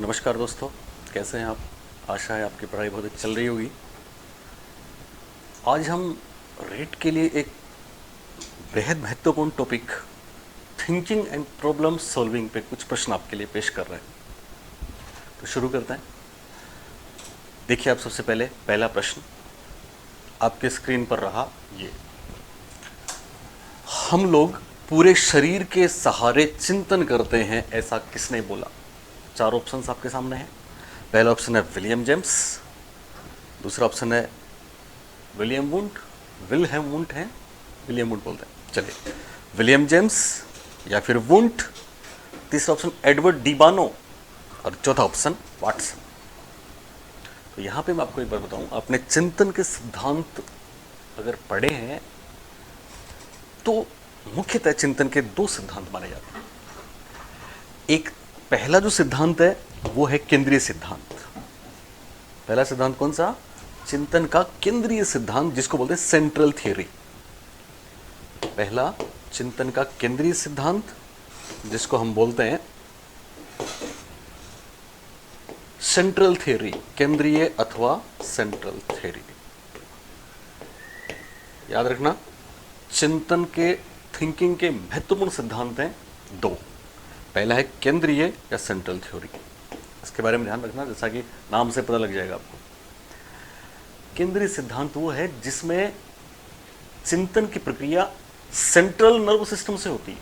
नमस्कार दोस्तों, कैसे हैं आप। आशा है आपकी पढ़ाई बहुत अच्छी चल रही होगी। आज हम रेट के लिए एक बेहद महत्वपूर्ण topic thinking and problem solving पे कुछ प्रश्न आपके लिए पेश कर रहे हैं। तो शुरू करते हैं। देखिए, आप सबसे पहले पहला प्रश्न आपके स्क्रीन पर रहा। ये हम लोग पूरे शरीर के सहारे चिंतन करते हैं, ऐसा किसने बोला। चार ऑप्शंस आपके सामने हैं। पहला ऑप्शन है विलियम जेम्स, दूसरा ऑप्शन है विलियम वुंट, विलहेम वुंट है, विलियम वुंट बोलते हैं, चलिए विलियम जेम्स या फिर वुंट, तीसरा ऑप्शन एडवर्ड डी बानो और चौथा ऑप्शन वाटसन। तो यहाँ पे मैं आपको एक बार बताऊँ, आपने चिंतन के सिद्धांत अगर पढ़े हैं तो मुख्यतः चिंतन के दो सिद्धांत माने जाते हैं। एक पहला जो सिद्धांत है वो है केंद्रीय सिद्धांत। पहला सिद्धांत कौन सा? चिंतन का केंद्रीय सिद्धांत, जिसको बोलते हैं सेंट्रल थ्योरी। पहला चिंतन का केंद्रीय सिद्धांत, जिसको हम बोलते हैं सेंट्रल थ्योरी, केंद्रीय अथवा सेंट्रल थ्योरी। याद रखना, चिंतन के थिंकिंग के महत्वपूर्ण सिद्धांत हैं दो। पहला है केंद्रीय या सेंट्रल थ्योरी, इसके बारे में ध्यान रखना, जैसा कि नाम से पता लग जाएगा आपको। केंद्रीय सिद्धांत वो है जिसमें चिंतन की प्रक्रिया सेंट्रल नर्व सिस्टम से होती है।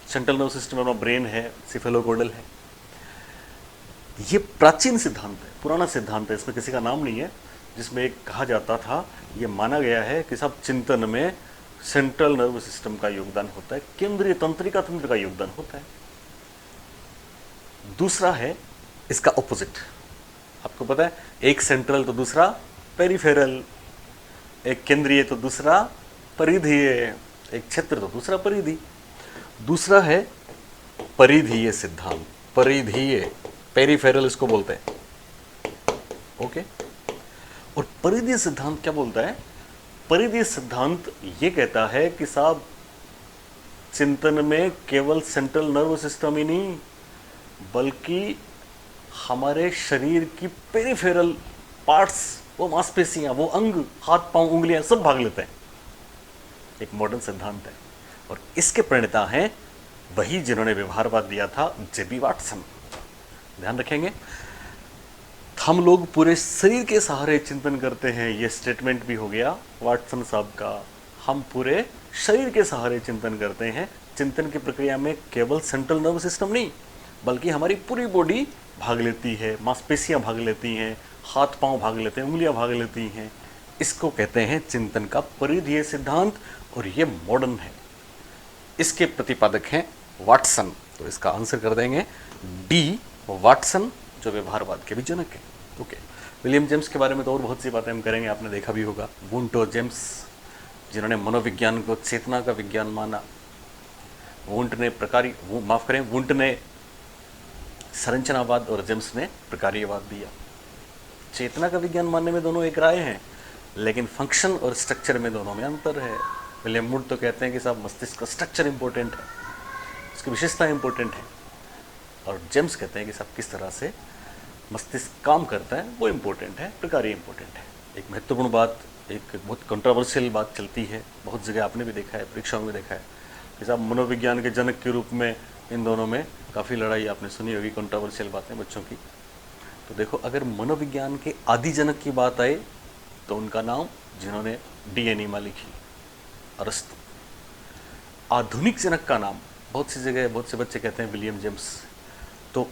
सेंट्रल नर्व सिस्टम अपना ब्रेन है, सिफेलोकोडल है। ये प्राचीन सिद्धांत है, पुराना सिद्धांत है, इसमें किसी का नाम नहीं है। जिसमें एक कहा जाता था, ये माना गया है कि सब चिंतन में सेंट्रल नर्व सिस्टम का योगदान होता है, केंद्रीय तंत्रिका तंत्र का योगदान होता है। दूसरा है इसका ऑपोजिट। आपको पता है, एक सेंट्रल तो दूसरा पेरिफेरल, एक केंद्रीय तो दूसरा परिधीय, एक क्षेत्र तो दूसरा परिधि। दूसरा है परिधीय सिद्धांत, परिधीय, पेरिफेरल इसको बोलते हैं। ओके। और परिधीय सिद्धांत क्या बोलता है? परिधीय सिद्धांत ये कहता है कि साहब, चिंतन में केवल सेंट्रल नर्व सिस्टम ही नहीं, बल्कि हमारे शरीर की पेरिफेरल पार्ट्स, वो मांसपेशियां, वो अंग, हाथ पांव उंगलियां सब भाग लेते हैं। एक मॉडर्न सिद्धांत है। और इसके प्रणेता हैं वही जिन्होंने व्यवहारवाद दिया था, जेबी वाटसन। ध्यान रखेंगे, हम लोग पूरे शरीर के सहारे चिंतन करते हैं, ये स्टेटमेंट भी हो गया वाटसन साहब का। हम पूरे शरीर के सहारे चिंतन करते हैं। चिंतन की प्रक्रिया में केवल सेंट्रल नर्व सिस्टम नहीं, बल्कि हमारी पूरी बॉडी भाग लेती है, मांसपेशियां भाग लेती हैं, हाथ पांव भाग लेते हैं, उंगलियां भाग लेती हैं। इसको कहते हैं चिंतन का परिधीय सिद्धांत, और ये मॉडर्न है। इसके प्रतिपादक हैं वाटसन। तो इसका आंसर कर देंगे डी, वाटसन, जो व्यवहारवाद के भी जनक हैं। ओके। विलियम जेम्स के बारे में तो और बहुत सी बातें हम करेंगे, आपने देखा भी होगा। वुंट और जेम्स, जिन्होंने मनोविज्ञान को चेतना का विज्ञान माना। वुंट ने संरचनावाद और जेम्स ने प्रकार्यवाद दिया। चेतना का विज्ञान मानने में दोनों एक राय हैं, लेकिन फंक्शन और स्ट्रक्चर में दोनों में अंतर है। विलियम वुंट तो कहते हैं कि साहब, मस्तिष्क का स्ट्रक्चर इंपॉर्टेंट है, उसकी विशेषता इंपॉर्टेंट है। और जेम्स कहते हैं कि साहब, किस तरह से मस्तिष्क काम करता है वो इंपॉर्टेंट है, प्रकार्य इंपॉर्टेंट है। एक महत्वपूर्ण बात, एक बहुत कंट्रोवर्शियल बात चलती है, बहुत जगह आपने भी देखा है, परीक्षाओं में देखा है कि साहब, मनोविज्ञान के जनक के रूप में इन दोनों में काफ़ी लड़ाई आपने सुनी होगी, कंट्रोवर्शियल बातें बच्चों की। तो देखो, अगर मनोविज्ञान के आदि जनक की बात आए तो उनका नाम, जिन्होंने डीएनए लिखी, अरस्तु। आधुनिक जनक का नाम बहुत सी जगह बहुत से बच्चे कहते हैं विलियम जेम्स। तो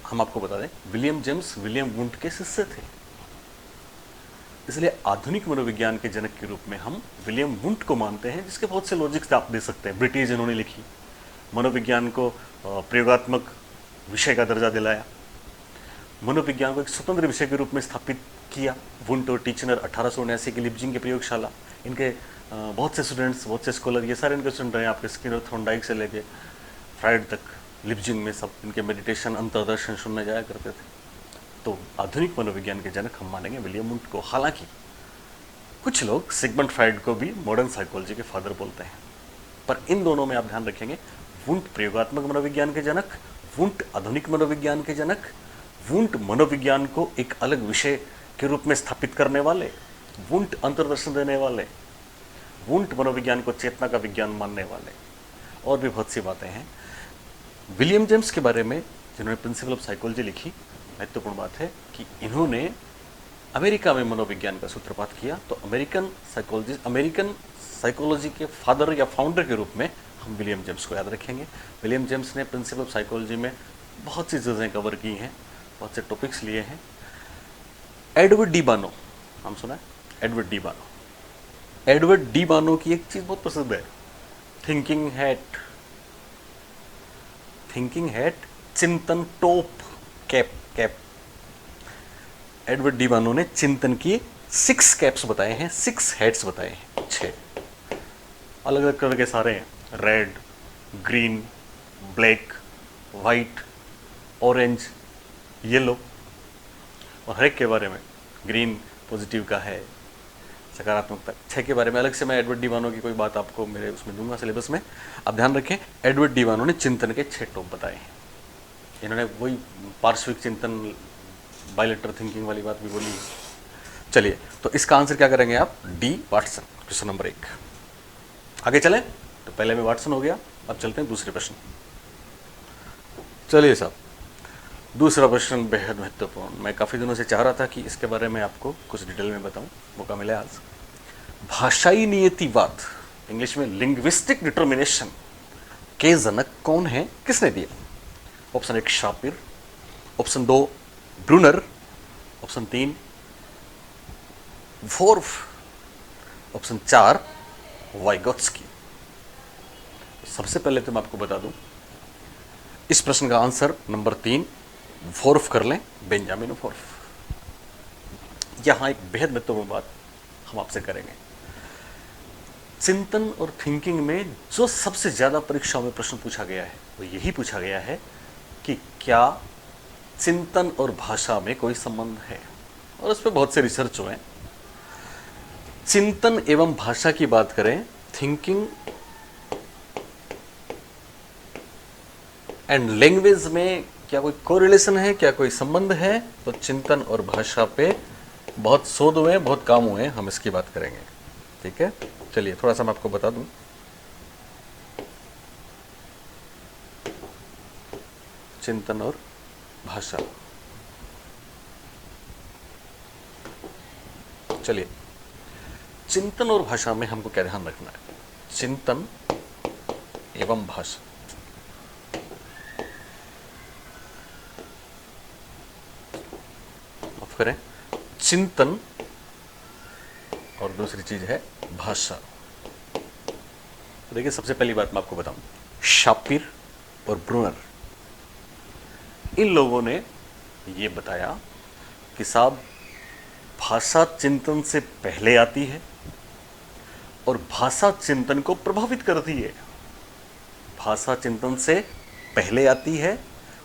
हम आपको बता दें, विलियम जेम्स विलियम वुंट के शिष्य थे, इसलिए आधुनिक मनोविज्ञान के जनक के रूप में हम विलियम वुंट को मानते हैं, जिसके बहुत से लॉजिक्स आप दे सकते हैं। ब्रिटिश जिन्होंने लिखी, मनोविज्ञान को प्रयोगात्मक विषय का दर्जा दिलाया, मनोविज्ञान को एक स्वतंत्र विषय के रूप में स्थापित किया। वुंट और टीचनर 1879 की लिप्जिंग की प्रयोगशाला, इनके बहुत से स्टूडेंट्स, बहुत से स्कॉलर, ये सारे इनके स्टूडेंट रहे। आपके स्किनर, थॉर्नडाइक से लेके फ्राइड तक लिप्जिंग में सब इनके मेडिटेशन, अंतर्दर्शन सुनने जाया करते थे। तो आधुनिक मनोविज्ञान के जनक हम मानेंगे विलियम वुंट को। हालांकि कुछ लोग सिगमंड फ्राइड को भी मॉडर्न साइकोलॉजी के फादर बोलते हैं, पर इन दोनों में आप ध्यान रखेंगे, वुंट प्रयोगात्मक मनोविज्ञान के जनक, वुंट आधुनिक मनोविज्ञान के जनक, वुंट मनोविज्ञान को एक अलग विषय के रूप में स्थापित करने वाले, वुंट अंतर्दर्शन देने वाले, वुंट मनोविज्ञान को चेतना का विज्ञान मानने वाले, और भी बहुत सी बातें हैं। विलियम जेम्स के बारे में जिन्होंने प्रिंसिपल ऑफ साइकोलॉजी लिखी, महत्वपूर्ण बात है कि इन्होंने अमेरिका में मनोविज्ञान का सूत्रपात किया। तो अमेरिकन साइकोलॉजी के फादर या फाउंडर के रूप में हम विलियम जेम्स को याद रखेंगे। विलियम जेम्स ने प्रिंसिपल ऑफ साइकोलॉजी में बहुत सी चीज़ें कवर की हैं, बहुत से टॉपिक्स लिए हैं। एडवर्ड डी बानो, नाम सुना है? Edward D Bano. Edward D Bano की एक चीज़ बहुत प्रसिद्ध है, थिंकिंग हैट। थिंकिंग हैट, चिंतन टोप, कैप। एडवर्ड डी बानो ने चिंतन की 6 कैप्स बताए हैं, 6 हेड्स बताए हैं, 6 अलग अलग कलर के सारे हैं, red, green, black, white, orange, yellow, और हर एक के बारे में, ग्रीन पॉजिटिव का है, सकारात्मकता, 6 के बारे में अलग से मैं एडवर्ड डी बानो की कोई बात आपको मेरे उसमें दूंगा सिलेबस में। आप ध्यान रखें, एडवर्ड डी बानो ने चिंतन के 6 टॉप बताए हैं। इन्होंने वही पार्श्विक चिंतन, बायलेटरल थिंकिंग वाली बात भी बोली है। चलिए, तो इसका आंसर क्या करेंगे आप? D Watson, question number 1। आगे चलें, तो पहले में वाटसन हो गया, अब चलते हैं दूसरे प्रश्न। चलिए साहब, दूसरा प्रश्न बेहद महत्वपूर्ण, मैं काफ़ी दिनों से चाह रहा था कि इसके बारे में आपको कुछ डिटेल में बताऊं, मौका मिला आज। भाषाई नियतिवाद, इंग्लिश में लिंग्विस्टिक डिटर्मिनेशन के जनक कौन है, किसने दिया? Option 1 Sapir, option 2 Bruner, option 3 Whorf, option 4 Vygotsky. सबसे पहले तो मैं आपको बता दूं, इस प्रश्न का आंसर नंबर 3 वोर्फ कर लें, बेंजामिन वोर्फ। यहां एक बेहद महत्वपूर्ण बात हम आपसे करेंगे। चिंतन और थिंकिंग में जो सबसे ज्यादा परीक्षाओं में प्रश्न पूछा गया है वो यही पूछा गया है कि क्या चिंतन और भाषा में कोई संबंध है, और उस पर बहुत से रिसर्च हुए हैं। चिंतन एवं भाषा की बात करें, थिंकिंग एंड लैंग्वेज में क्या कोई कोरिलेशन है, क्या कोई संबंध है? तो चिंतन और भाषा पे बहुत शोध हुए हैं, बहुत काम हुए हैं, हम इसकी बात करेंगे। ठीक है, चलिए थोड़ा सा मैं आपको बता दूं। चिंतन और भाषा, चलिए चिंतन और भाषा में हमको क्या ध्यान रखना है? चिंतन एवं भाषा, माफ करें, चिंतन और दूसरी चीज है भाषा। तो देखिए, सबसे पहली बात मैं आपको बताऊं, शापिर और ब्रूनर, इन लोगों ने ये बताया कि साहब भाषा चिंतन से पहले आती है और भाषा चिंतन को प्रभावित करती है। भाषा चिंतन से पहले आती है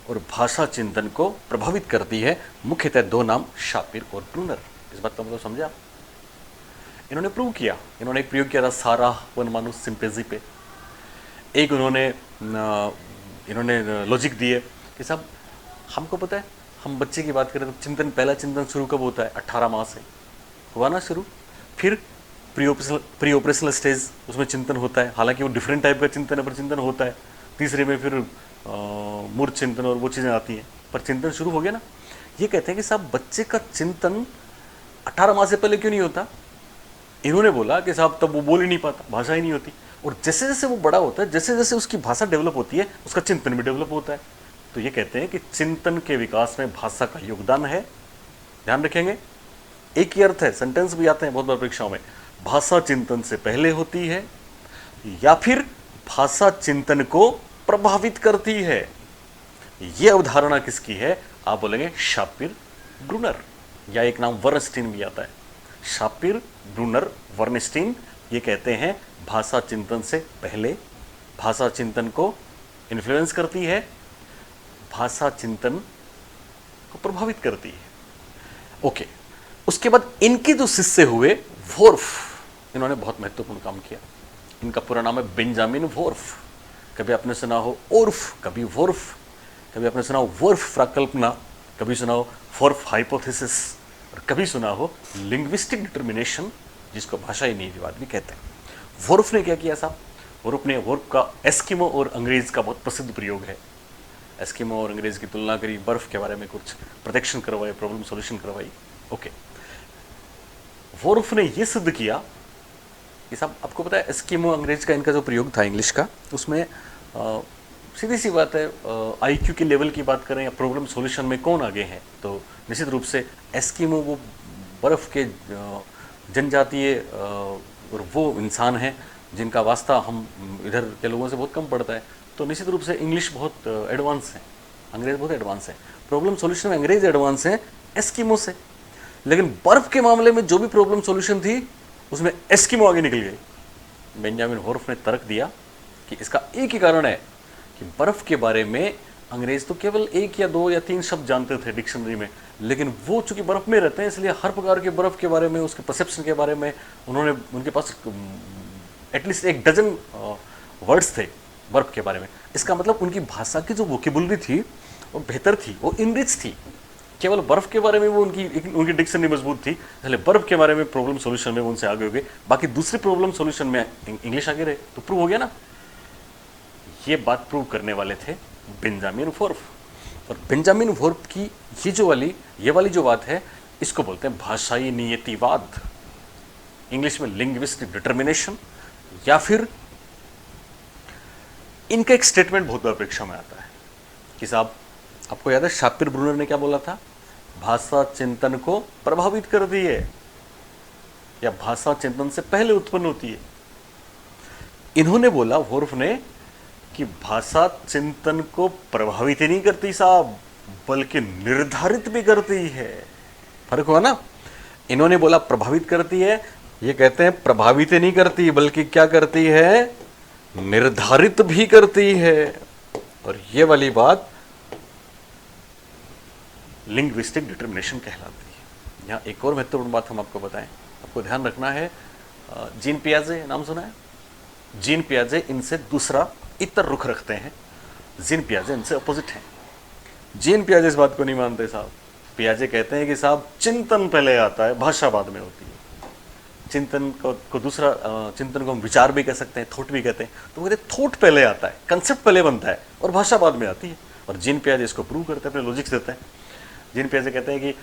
और भाषा चिंतन को प्रभावित करती है। मुख्यतः 2 नाम, शापिर और ब्रूनर। इस बात का मतलब समझा? इन्होंने प्रूव किया, इन्होंने एक प्रयोग किया था सारा वनमानुष सिंपेजी पे। एक इन्होंने लॉजिक दिए कि साहब हमको पता है, हम बच्चे की बात करें तो चिंतन, पहला चिंतन शुरू कब होता है? 18 माह से हुआ ना शुरू। फिर प्री ऑपरेशनल स्टेज, उसमें चिंतन होता है, हालांकि वो डिफरेंट टाइप का चिंतन है पर चिंतन होता है। तीसरे में फिर मूर्त चिंतन और वो चीज़ें आती हैं, पर चिंतन शुरू हो गया ना। ये कहते हैं कि साहब बच्चे का चिंतन 18 माह से पहले क्यों नहीं होता? इन्होंने बोला कि साहब तब वो बोल ही नहीं पाता, भाषा ही नहीं होती, और जैसे जैसे वो बड़ा होता है, जैसे जैसे उसकी भाषा डेवलप होती है, उसका चिंतन भी डेवलप होता है। तो ये कहते हैं कि चिंतन के विकास में भाषा का योगदान है। ध्यान रखेंगे, एक ही अर्थ है, सेंटेंस भी आते हैं बहुत बार परीक्षाओं में, भाषा चिंतन से पहले होती है या फिर भाषा चिंतन को प्रभावित करती है। ये अवधारणा किसकी है? आप बोलेंगे शापिर, ब्रूनर, या एक नाम वर्नस्टीन भी आता है। शापिर, ब्रूनर, वर्नस्टीन ये कहते हैं भाषा चिंतन से पहले भाषा चिंतन को इन्फ्लुएंस करती है, भाषा चिंतन को प्रभावित करती है। ओके, उसके बाद इनके जो शिष्य हुए वोर्फ, इन्होंने बहुत महत्वपूर्ण काम किया। इनका पूरा नाम है बेंजामिन वोर्फ। कभी आपने सुना हो ओर्फ, कभी वोर्फ, कभी आपने सुना हो वोर्फ प्राकल्पना, कभी सुना हो फोर्थ हाइपोथेसिस, और कभी सुना हो लिंग्विस्टिक डिटर्मिनेशन, जिसको भाषाई नीतिवाद भी कहते हैं। वोर्फ ने क्या किया साहब, वोर्फ का एस्किमो और अंग्रेज का बहुत प्रसिद्ध प्रयोग है। एस्किमो और अंग्रेज की तुलना करी, बर्फ के बारे में कुछ प्रोटेक्शन करवाए, प्रॉब्लम सॉल्यूशन करवाई। ओके, वोर्फ ने यह सिद्ध किया कि साहब आपको पता है एस्किमो अंग्रेज का इनका जो प्रयोग था इंग्लिश का, उसमें सीधी सी बात है, आईक्यू के लेवल की बात करें या प्रॉब्लम सॉल्यूशन में कौन आगे है, तो निश्चित रूप से एस्किमो वो बर्फ़ के जनजातीय और वो इंसान हैं जिनका वास्ता हम इधर के लोगों से बहुत कम पड़ता है। तो निश्चित रूप से इंग्लिश बहुत एडवांस है, अंग्रेज बहुत एडवांस है। प्रॉब्लम सॉल्यूशन में अंग्रेज एडवांस है एस्किमो से, लेकिन बर्फ़ के मामले में जो भी प्रॉब्लम सॉल्यूशन थी उसमें एस्किमो आगे निकल गई। बेंजामिन वोर्फ ने तर्क दिया कि इसका एक ही कारण है कि बर्फ़ के बारे में अंग्रेज तो केवल 1 या 2 या 3 शब्द जानते थे डिक्शनरी में, लेकिन वो चूंकि बर्फ़ में रहते हैं इसलिए हर प्रकार के बर्फ़ के बारे में, उसके परसेप्शन के बारे में उन्होंने, उनके पास एटलीस्ट 1 डजन वर्ड्स थे बर्फ़ के बारे में। इसका मतलब उनकी भाषा की जो वोकेबुलरी थी वो बेहतर थी, वो इनरिच थी। केवल बर्फ़ के बारे में वो उनकी डिक्शनरी मजबूत थी, इसलिए बर्फ़ के बारे में प्रॉब्लम सॉल्यूशन में वो उनसे आगे हो गए। बाकी दूसरे प्रॉब्लम सॉल्यूशन में इंग्लिश आगे रहे, तो प्रूव हो गया ना। ये बात प्रूव करने वाले थे बेंजामिन वोर्फ। और बेंजामिन वोर्फ की ये वाली जो बात है, इसको बोलते हैं भाषाई नियतिवाद, इंग्लिश में लिंग्विस्टिक डिटर्मिनेशन। या फिर इनका एक स्टेटमेंट बहुत बार परीक्षा में आता है कि साहब आपको याद है शापिर ब्रूनर ने क्या बोला था, भाषा चिंतन को प्रभावित करती है या भाषा चिंतन से पहले उत्पन्न होती है। इन्होंने बोला, वोर्फ ने, कि भाषा चिंतन को प्रभावित ही नहीं करती साहब, बल्कि निर्धारित भी करती है। फर्क हुआ ना। इन्होंने बोला प्रभावित करती है, ये कहते हैं प्रभावित ही नहीं करती बल्कि क्या करती है, निर्धारित भी करती है। और ये वाली बात लिंग्विस्टिक डिटर्मिनेशन कहलाती है। यहाँ एक और महत्वपूर्ण बात हम आपको बताएं, आपको ध्यान रखना है, जीन पियाजे नाम सुना है? जीन पियाजे इनसे दूसरा इतर रुख रखते हैं, जीन पियाजे इनसे अपोजिट हैं। जीन पियाजे इस बात को नहीं मानते साहब। पियाजे कहते हैं कि साहब चिंतन पहले आता है, भाषा बाद में होती है। चिंतन को दूसरा, चिंतन को हम विचार भी कह सकते हैं, थॉट भी कहते हैं। तो वो कहते हैं थॉट पहले आता है, कंसेप्ट पहले बनता है और भाषा बाद में आती है। और जीन पियाजे इसको प्रूव करते हैं, अपने लॉजिक्स देते हैं। जीन पियाजे कहते हैं कि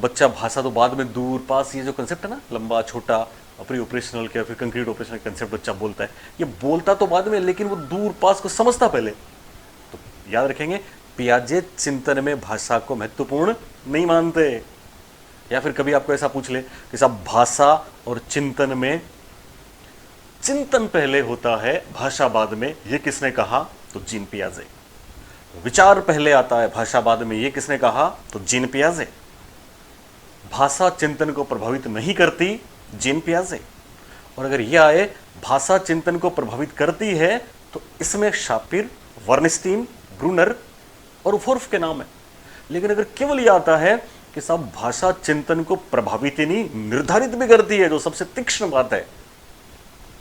बच्चा, भाषा तो बाद में, दूर पास, ये जो कंसेप्ट है ना, लंबा छोटा, प्री ऑपरेशनल के फिर कंक्रीट ऑपरेशनल कंसेप्ट बच्चा बोलता है, ये बोलता तो बाद में, लेकिन वो दूर पास को समझता पहले। तो याद रखेंगे, पियाजे चिंतन में भाषा को महत्वपूर्ण नहीं मानते। या फिर कभी आपको ऐसा पूछ ले कि साहब भाषा और चिंतन में चिंतन पहले होता है, भाषा बाद में, ये किसने कहा? तो जीन पियाजे। विचार पहले आता है, भाषा बाद में, ये किसने कहा? तो जीन पियाजे। भाषा चिंतन को प्रभावित नहीं करती, जीन पियाजे। और अगर यह आए भाषा चिंतन को प्रभावित करती है, तो इसमें शापिर, वर्नस्टीन, ब्रूनर और वोर्फ के नाम है। लेकिन अगर केवल यह आता है कि साहब भाषा चिंतन को प्रभावित ही नहीं, निर्धारित भी करती है, जो सबसे तीक्ष्ण बात है,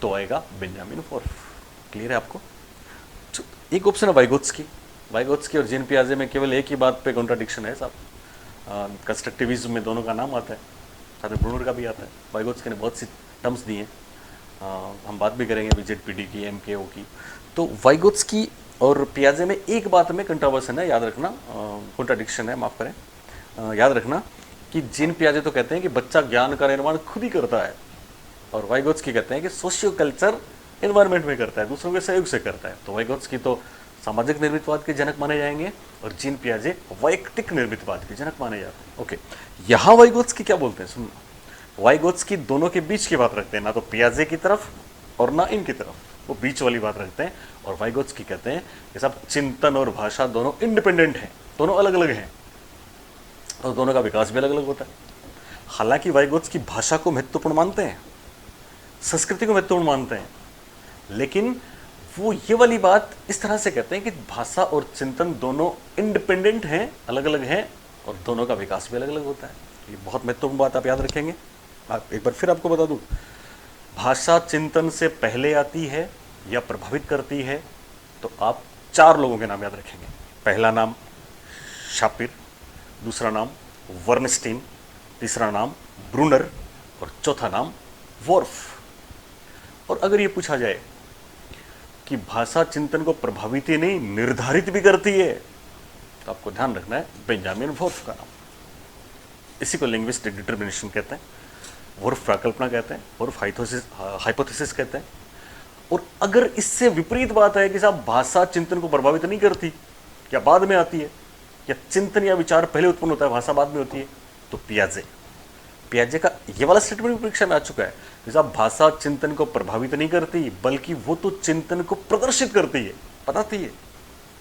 तो आएगा बेंजामिन वोर्फ। क्लियर है आपको? एक ऑप्शन है वाइगोत्स्की और जीन पियाजे में केवल एक ही बात पे कॉन्ट्राडिक्शन है साहब, कंस्ट्रक्टिविज्म में दोनों का नाम आता है, साथ में ब्रूनर का भी आता है। वाइगोत्स्की ने बहुत सी टर्म्स दी हैं, हम बात भी करेंगे BZPD की, MKO की। तो वाइगोत्स्की और पियाजे में एक बात में कंट्रोवर्सन है, याद रखना, कॉन्ट्राडिक्शन है, माफ़ करें, याद रखना कि जीन पियाजे तो कहते हैं कि बच्चा ज्ञान का निर्माण खुद ही करता है, और वाइगोत्स्की कहते हैं कि सोशियो कल्चर एनवायरनमेंट में करता है, दूसरों के सहयोग से करता है। तो वाइगोत्स्की तो सामाजिक निर्मितवाद के जनक माने जाएंगे और जीन पियाजे वैयक्तिक निर्मितवाद के जनक माने जाते हैं। ओके, यहाँ वाइगोत्स्की क्या बोलते हैं, सुनना। वाइगोत्स्की दोनों के बीच की बात रखते हैं, ना तो पियाजे की तरफ और ना इनकी तरफ, वो बीच वाली बात रखते हैं। और वाइगोत्स्की कहते हैं कि सब चिंतन और भाषा दोनों इंडिपेंडेंट हैं, दोनों अलग अलग हैं और दोनों का विकास भी अलग अलग होता है। हालांकि वाइगोत्स्की भाषा को महत्वपूर्ण मानते हैं, संस्कृति को महत्वपूर्ण मानते हैं, लेकिन वो ये वाली बात इस तरह से कहते हैं कि भाषा और चिंतन दोनों इंडिपेंडेंट हैं, अलग अलग हैं, और दोनों का विकास भी अलग अलग होता है। ये बहुत महत्वपूर्ण बात आप याद रखेंगे। एक बार फिर आपको बता दूं, भाषा चिंतन से पहले आती है या प्रभावित करती है, तो आप 4 लोगों के नाम याद रखेंगे। पहला नाम शापिर, दूसरा नाम वर्नस्टीन, तीसरा नाम ब्रूनर और चौथा नाम वॉर्फ। और अगर ये पूछा जाए कि भाषा चिंतन को प्रभावित ही नहीं निर्धारित भी करती है, तो आपको ध्यान रखना है बेंजामिन वॉर्फ का नाम। इसी को लिंग्विस्टिक डिटर्मिनेशन कहते हैं, वॉर्फ प्राकल्पना कहते हैं, वॉर्फ हाइपोथेसिस कहते हैं। और अगर इससे विपरीत बात है कि साहब भाषा चिंतन को प्रभावित नहीं करती या बाद में आती है, या चिंतन या विचार पहले उत्पन्न होता है भाषा बाद में होती है, तो पियाजे का ये वाला स्टेटमेंट भी परीक्षा में आ चुका है कि साहब भाषा चिंतन को प्रभावित नहीं करती बल्कि वो तो चिंतन को प्रदर्शित करती है, बताती है।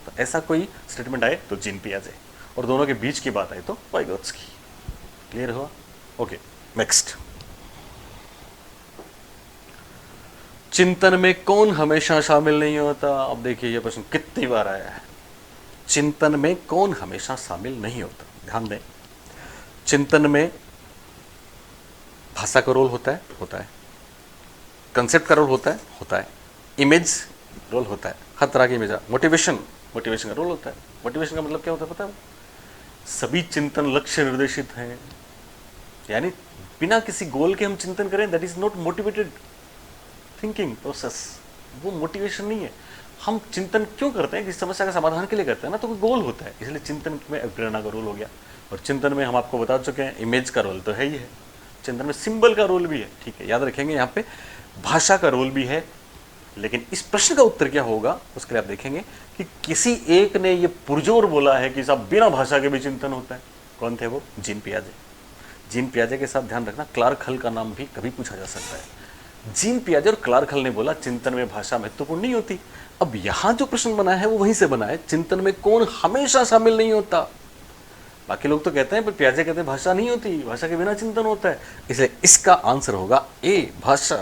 तो ऐसा कोई स्टेटमेंट आए तो जीन पियाजे, और दोनों के बीच की बात आए तो वाइगोत्स्की। क्लियर हुआ? Okay, next. चिंतन में कौन हमेशा शामिल नहीं होता? अब देखिए ये प्रश्न कितनी बार आया है। चिंतन में कौन हमेशा शामिल नहीं होता? ध्यान दें, चिंतन में भाषा का रोल होता है, कंसेप्ट का रोल होता है, इमेज रोल होता है, हर तरह की इमेज, मोटिवेशन का रोल होता है। मोटिवेशन का मतलब क्या होता है पता है? सभी चिंतन लक्ष्य निर्देशित हैं, यानी बिना किसी गोल के हम चिंतन करें, that is not motivated thinking process, वो मोटिवेशन नहीं है। हम चिंतन क्यों करते हैं? किसी समस्या का समाधान के लिए करते हैं ना, तो कोई गोल होता है, इसलिए चिंतन में प्रेरणा का रोल हो गया। और चिंतन में हम आपको बता चुके हैं इमेज का रोल तो है ही है, चिंतन में सिंबल का रोल भी है, ठीक है, याद रखेंगे। यहाँ पे भाषा का रोल भी है, लेकिन इस प्रश्न का उत्तर क्या होगा उसके लिए आप देखेंगे कि किसी एक ने ये पुरजोर बोला है कि साहब बिना भाषा के भी चिंतन होता है। कौन थे वो? जीन पियाजे। जीन पियाजे के साथ ध्यान रखना, क्लार्क हल का नाम भी कभी पूछा जा सकता है। जीन पियाजे और क्लार्क हल ने बोला चिंतन में भाषा महत्वपूर्ण नहीं होती। अब यहां जो प्रश्न बना है वो वहीं से बना है, चिंतन में कौन हमेशा शामिल नहीं होता। बाकी लोग तो कहते हैं, पर पियाजे कहते हैं भाषा नहीं होती, भाषा के बिना चिंतन होता है, इसलिए इसका आंसर होगा ए, भाषा।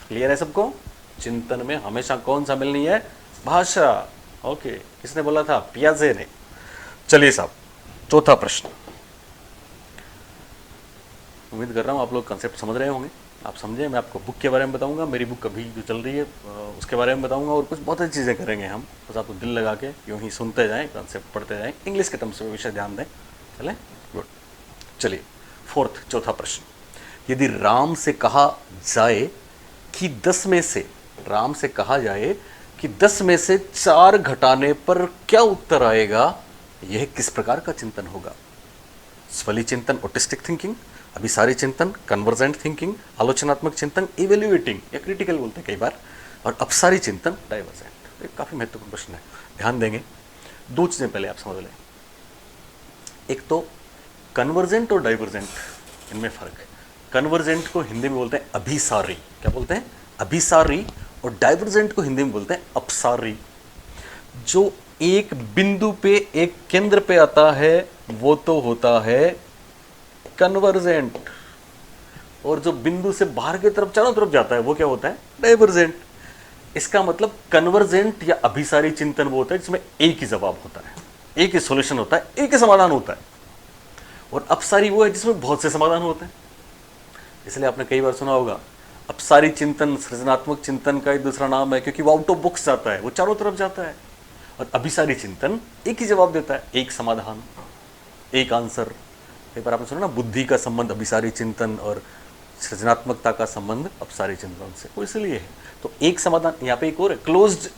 क्लियर है सबको? चिंतन में हमेशा कौन शामिल नहीं है? भाषा। ओके, किसने बोला था? पियाजे ने। चलिए साहब, चौथा प्रश्न। उम्मीद कर रहा हूं आप लोग कंसेप्ट समझ रहे होंगे, आप समझे। मैं आपको बुक के बारे में बताऊंगा, मेरी बुक अभी जो चल रही है उसके बारे में बताऊंगा, और कुछ बहुत अच्छी चीज़ें करेंगे हम। बस आपको दिल लगा के यूं ही सुनते जाएं, कंसेप्ट पढ़ते जाएं, इंग्लिश के टर्म्स में विषय ध्यान दें। चले, गुड। चलिए, फोर्थ, चौथा प्रश्न। यदि राम से कहा जाए कि 10 में से, राम से कहा जाए कि 10 में से 4 घटाने पर क्या उत्तर आएगा, यह किस प्रकार का चिंतन होगा? स्वली चिंतन, ऑटिस्टिक थिंकिंग, अभिसारी चिंतन, कन्वर्जेंट थिंकिंग, आलोचनात्मक चिंतन, इवेल्युएटिंग या क्रिटिकल बोलते हैं कई बार, और अपसारी चिंतन, डाइवर्जेंट। एक काफी महत्वपूर्ण प्रश्न है, ध्यान देंगे। दो चीजें पहले आप समझ लें। एक तो कन्वर्जेंट और डाइवर्जेंट, इनमें फर्क है। कन्वर्जेंट को हिंदी में बोलते हैं अभिसारी। क्या बोलते हैं? अभिसारी। और डाइवर्जेंट को हिंदी में बोलते हैं अपसारी। जो एक बिंदु पे, एक केंद्र पे आता है वो तो होता है कन्वर्जेंट, और जो बिंदु से बाहर की तरफ, चारों तरफ जाता है वो क्या होता है? डाइवर्जेंट। इसका मतलब कन्वर्जेंट या अभिसारी चिंतन वो होता है जिसमें एक ही जवाब होता है, एक ही सॉल्यूशन होता है, एक ही समाधान होता है। और अपसारी वो है जिसमें बहुत से समाधान होते हैं। इसलिए आपने कई बार सुना होगा, अपसारी चिंतन सृजनात्मक चिंतन का एक दूसरा नाम है, क्योंकि वो आउट ऑफ बॉक्स जाता है, वो चारों तरफ जाता है। और अभिसारी चिंतन एक ही जवाब देता है, एक समाधान, एक आंसर। कई बार आपने सुना ना, बुद्धि का संबंध अभिसारी चिंतन और सृजनात्मकता का संबंध अपसारी चिंतन से, वो इसलिए है। तो एक समाधान। यहाँ पे एक और है, क्लोज्ड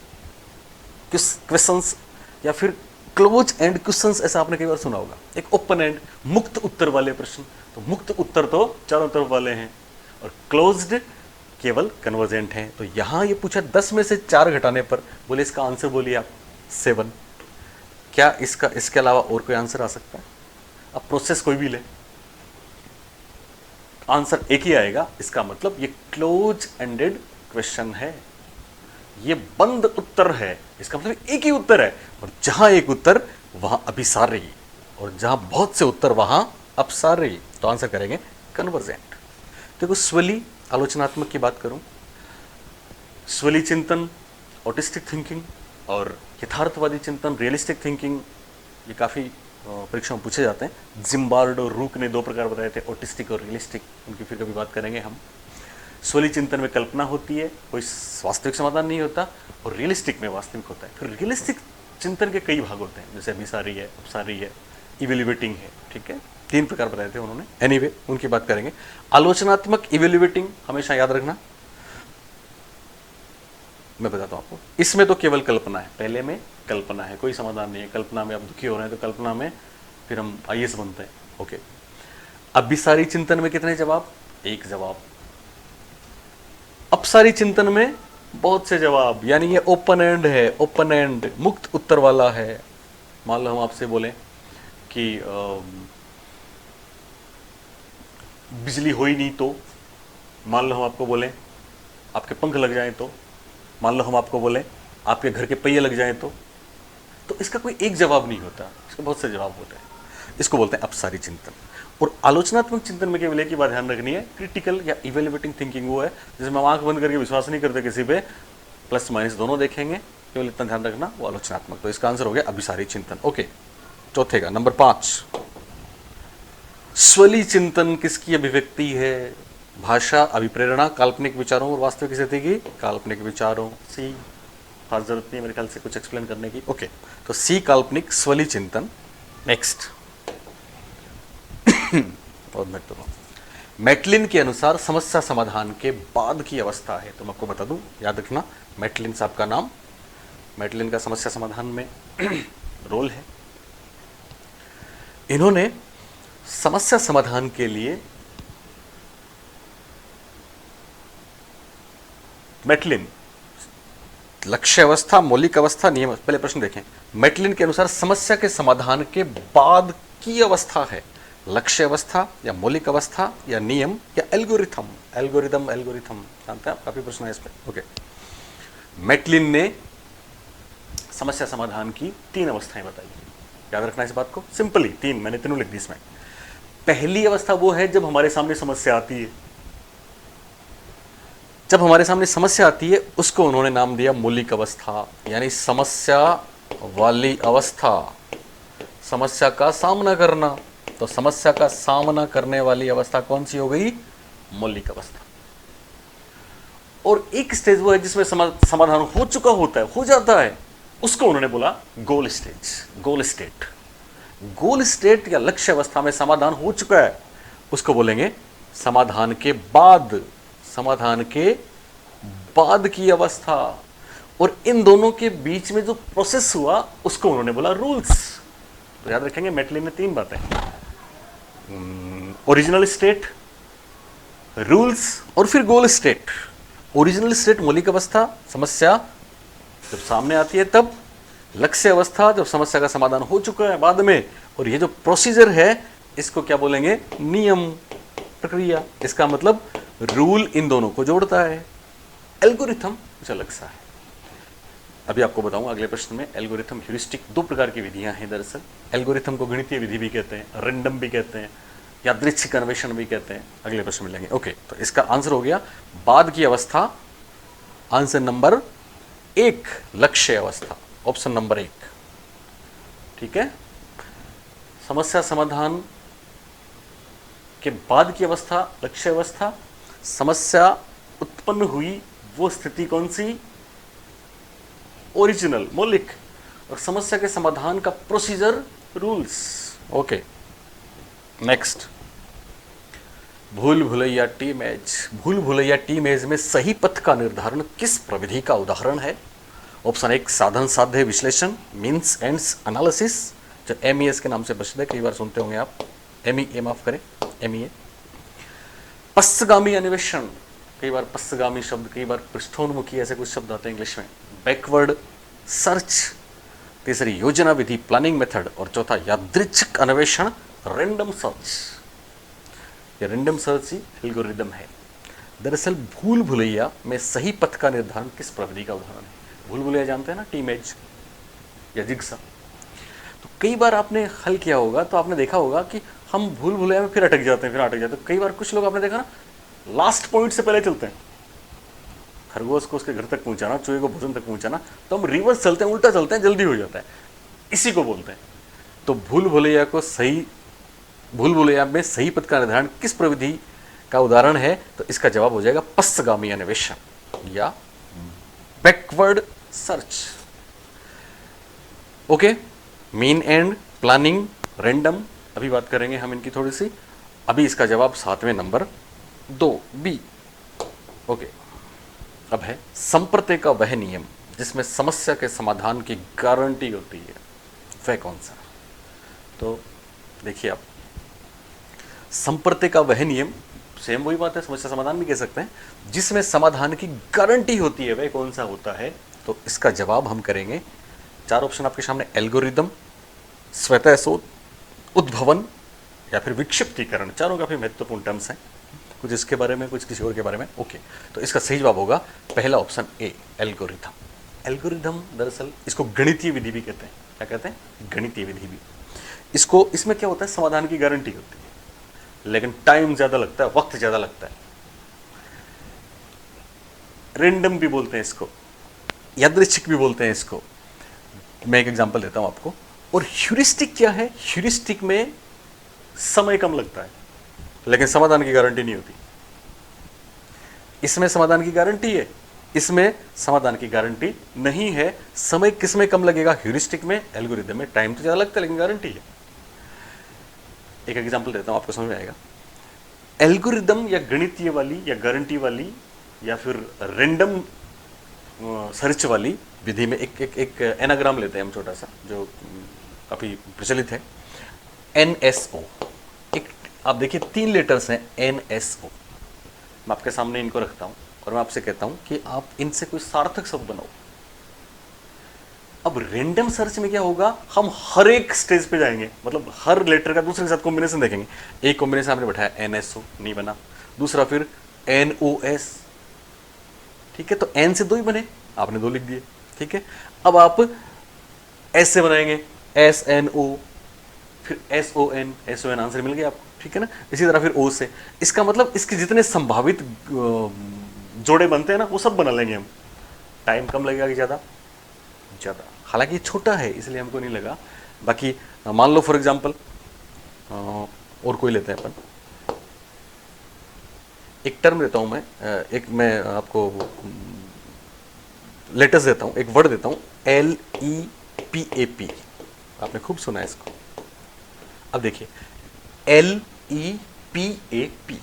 क्वेश्चंस या फिर क्लोज एंड क्वेश्चंस, ऐसा आपने कई बार सुना होगा। एक ओपन एंड, मुक्त उत्तर वाले प्रश्न। तो मुक्त उत्तर तो चारों तरफ वाले हैं, और क्लोज्ड केवल कन्वर्जेंट हैं। तो यहां ये पूछा 10 में से 4 घटाने पर, बोले इसका आंसर बोलिए आप, 7। क्या इसका, इसके अलावा और कोई आंसर आ सकता है? अब प्रोसेस कोई भी ले, आंसर एक ही आएगा। इसका मतलब ये क्लोज एंडेड क्वेश्चन है, ये बंद उत्तर है। इसका मतलब एक ही उत्तर है, और जहां एक उत्तर वहां अभिसारी, और जहां बहुत से उत्तर वहां अपसारी। तो आंसर करेंगे कन्वर्जेंट। देखो, स्वली आलोचनात्मक की बात करूं, स्वली चिंतन, ऑटिस्टिक थिंकिंग, और यथार्थवादी चिंतन, रियलिस्टिक थिंकिंग, ये काफ़ी परीक्षा में पूछे जाते हैं। जिम्बार्ड और रूक ने 2 प्रकार बताए थे, ऑटिस्टिक और रियलिस्टिक, उनकी फिर कभी बात करेंगे हम। स्वली चिंतन में कल्पना होती है, कोई वास्तविक समाधान नहीं होता, और रियलिस्टिक में वास्तविक होता है। फिर रियलिस्टिक चिंतन के कई भाग होते हैं, जैसे अभिसारी है, उपसारी है, इवेल्युएटिंग है, ठीक है, 3 प्रकार बताए थे उन्होंने। एनीवे उनकी बात करेंगे। आलोचनात्मक इवेल्युएटिंग हमेशा याद रखना, मैं बताता हूं आपको। इसमें तो केवल कल्पना है, पहले में कल्पना है, कोई समाधान नहीं है। कल्पना में आप दुखी हो रहे हैं तो कल्पना में फिर हम आईएएस बनते हैं, ओके। अभिसारी चिंतन में कितने जवाब? 1 जवाब। अपसारी चिंतन में बहुत से जवाब, यानी ये ओपन एंड है, ओपन एंड, मुक्त उत्तर वाला है। मान लो हम आपसे बोलें कि बिजली हो ही नहीं तो, मान लो हम आपको बोलें आपके पंख लग जाएं तो, मान लो हम आपको बोलें आपके घर के पहिए लग जाएं तो इसका कोई एक जवाब नहीं होता, इसके बहुत से जवाब होते हैं। इसको बोलते हैं अपसारी चिंतन। और आलोचनात्मक चिंतन में केवल एक ही बात ध्यान रखनी है, क्रिटिकल या इवेल्युएटिंग थिंकिंग वो है जिसमें हम आंख बंद करके विश्वास नहीं करते किसी पे, प्लस माइनस दोनों देखेंगे, केवल इतना ध्यान रखना, वो आलोचनात्मक। तो इसका आंसर हो गया अभिसारी चिंतन, ओके। चौथे का नंबर 5, स्वली चिंतन किसकी अभिव्यक्ति है? भाषा, अभिप्रेरणा, काल्पनिक विचारों और वास्तविक स्थिति की काल्पनिक विचारों। सी, खास जरूरत नहीं मेरे ख्याल से कुछ एक्सप्लेन करने की, ओके। तो सी काल्पनिक, स्वली चिंतन। नेक्स्ट और मैं तो मैटलिन के अनुसार समस्या समाधान के बाद की अवस्था है। तो मैं आपको बता दूं, याद रखना, मैटलिन साहब का नाम, मैटलिन का समस्या समाधान में रोल है। इन्होंने समस्या समाधान के लिए मैटलिन लक्ष्य अवस्था, मौलिक अवस्था, नियम। पहले प्रश्न देखें, मैटलिन के अनुसार समस्या के समाधान के बाद की अवस्था है लक्ष्य अवस्था या मौलिक अवस्था या नियम या एल्गोरिथम। एल्गोरिथम जानते हैं आप, काफी प्रश्न है इस पे, ओके। मैटलिन ने समस्या समाधान की 3 अवस्थाएं बताई, याद रखना इस बात को, सिंपली 3, मैंने तीनों लिख दी इसमें। पहली अवस्था वो है जब हमारे सामने समस्या आती है, जब हमारे सामने समस्या आती है उसको उन्होंने नाम दिया मौलिक अवस्था, यानी समस्या वाली अवस्था, समस्या का सामना करना। तो समस्या का सामना करने वाली अवस्था कौन सी हो गई? मौलिक अवस्था। और एक स्टेज वो है जिसमें समाधान हो चुका होता है, हो जाता है, उसको उन्होंने बोला गोल स्टेज, गोल स्टेट। गोल स्टेट या लक्ष्य अवस्था में समाधान हो चुका है, उसको बोलेंगे समाधान के बाद, समाधान के बाद की अवस्था। और इन दोनों के बीच में जो प्रोसेस हुआ उसको उन्होंने बोला रूल्स। तो याद रखेंगे, मैटलिन ने 3 बातें, ओरिजिनल स्टेट, रूल्स और फिर गोल स्टेट। ओरिजिनल स्टेट मौलिक अवस्था, समस्या जब सामने आती है तब, लक्ष्य अवस्था जब समस्या का समाधान हो चुका है बाद में, और ये जो प्रोसीजर है इसको क्या बोलेंगे? नियम, प्रक्रिया। इसका मतलब रूल इन दोनों को जोड़ता है। एल्गोरिथम कुछ अलग सा है, अभी आपको बताऊंगा अगले प्रश्न में। एल्गोरिथम, ह्यूरिस्टिक, 2 प्रकार की विधियां हैं दरअसल। एल्गोरिथम को गणितीय विधि भी कहते हैं, रैंडम भी कहते हैं, यादृच्छिक अन्वेषण भी कहते हैं। अगले प्रश्न में लेंगे, ओके। तो इसका आंसर हो गया बाद की अवस्था, आंसर नंबर 1, लक्ष्य अवस्था, ऑप्शन नंबर 1, ठीक है। समस्या समाधान के बाद की अवस्था लक्ष्य अवस्था, समस्या उत्पन्न हुई वो स्थिति कौन सी? ओरिजिनल, मौलिक, और समस्या के समाधान का प्रोसीजर, रूल्स, ओके। नेक्स्ट, भूल भुलैया टीम एज। भूल भुलैया टीम एज में सही पथ का निर्धारण किस प्रविधि का उदाहरण है? ऑप्शन 1, साधन साध्य विश्लेषण, मीन्स एंड्स एनालिसिस, जो MES के नाम से प्रसिद्ध है, कई बार सुनते होंगे आप, MEA माफ करें, MEA। पश्चगामी अन्वेषण, कई बार पश्चगामी शब्द, कई बार पृष्ठोन्मुखी, ऐसे कुछ शब्द आते हैं इंग्लिश में। बैकवर्ड सर्च, तीसरी योजना विधि, प्लानिंग मेथड, और चौथा यादृच्छिक अन्वेषण, रैंडम सर्च। ये रैंडम सर्च ही एल्गोरिदम है। दरअसल भूल भुलैया में सही पथ का निर्धारण किस प्रविधि का उदाहरण है? भूल भुलैया जानते हैं ना, टीम एज या जिग्सा। तो कई बार आपने हल किया होगा तो आपने देखा होगा कि हम भूल भुलैया में फिर अटक जाते हैं। कई बार कुछ लोग आपने देखा ना, लास्ट पॉइंट से पहले चलते हैं। खरगोश को उसके घर तक पहुंचाना, चूहे को भोजन तक पहुंचाना, तो हम रिवर्स चलते हैं, उल्टा चलते हैं, जल्दी हो जाता है, इसी को बोलते हैं। तो भूल भुलैया में सही पथ का निर्धारण किस प्रविधि का उदाहरण है? तो इसका जवाब हो जाएगा पश्चगामी अन्वेषण या backward search. Okay, mean and, planning, random, अभी बात करेंगे हम इनकी थोड़ी सी। अभी इसका जवाब 7वें नंबर 2 बी। ओके, अब है संप्रत्यय का वह नियम जिसमें समस्या के समाधान की गारंटी होती है, वह कौन सा? तो देखिए आप, संप्रत्यय का वह नियम, सेम वही बात है, समस्या समाधान भी कह सकते हैं, जिसमें समाधान की गारंटी होती है, वह कौन सा होता है? तो इसका जवाब हम करेंगे, 4 ऑप्शन आपके सामने, एल्गोरिदम, स्वतः शोध, उद्भवन या फिर विक्षिप्तीकरण। चारों काफी महत्वपूर्ण टर्म्स हैं, कुछ इसके बारे में, कुछ किसी और के बारे में। ओके, तो इसका सही जवाब होगा पहला ऑप्शन ए, एल्गोरिथम। एल्गोरिथम दरअसल इसको गणितीय विधि भी कहते हैं। क्या कहते हैं? गणितीय विधि भी। इसको, इसमें क्या होता है, समाधान की गारंटी होती है, लेकिन टाइम ज्यादा लगता है, वक्त ज्यादा लगता है। रेंडम भी बोलते हैं इसको, यादृच्छिक भी बोलते हैं इसको। मैं एक एग्जांपल देता हूं आपको। और ह्यूरिस्टिक क्या है? ह्यूरिस्टिक में समय कम लगता है, लेकिन समाधान की गारंटी नहीं होती। इसमें समाधान की गारंटी है, इसमें समाधान की गारंटी नहीं है। समय किसमें कम लगेगा? ह्यूरिस्टिक में। एल्गोरिदम में टाइम तो ज्यादा लगता है, लेकिन गारंटी है। एक एग्जांपल देता हूं, आपको समझ में आएगा। एल्गोरिदम या गणितीय वाली या गारंटी वाली या फिर रेंडम सर्च वाली विधि में एक एनाग्राम लेते हैं हम, छोटा सा, जो काफी प्रचलित है, NSO। एक आप देखिए 3 लेटर्स हैं, NSO। मैं आपके सामने इनको रखता हूं और मैं आपसे कहता हूं कि आप इनसे कोई सार्थक शब्द बनाओ। अब रेंडम सर्च में क्या होगा, हम हर एक स्टेज पे जाएंगे, मतलब हर लेटर का दूसरे के साथ कॉम्बिनेशन देखेंगे। एक कॉम्बिनेशन आपने बैठाया NSO, नहीं बना। दूसरा फिर NOS, ठीक है, तो N से 2 ही बने, आपने 2 लिख दिए, ठीक है। अब आप S से बनाएंगे, SNO, फिर SON आंसर मिल गया आपको, ठीक है ना। इसी तरह फिर O से, इसका मतलब इसके जितने संभावित जोड़े बनते हैं ना, वो सब बना लेंगे हम। टाइम कम लगेगा कि ज्यादा? ज्यादा। हालांकि छोटा है इसलिए हमको नहीं लगा। बाकी मान लो फॉर एग्जांपल और कोई लेते हैं अपन, एक टर्म देता हूं मैं आपको लेटर्स देता हूं, एक वर्ड देता हूं, LEPAP। आपने खूब सुना है इसको। अब देखिए, LEPAP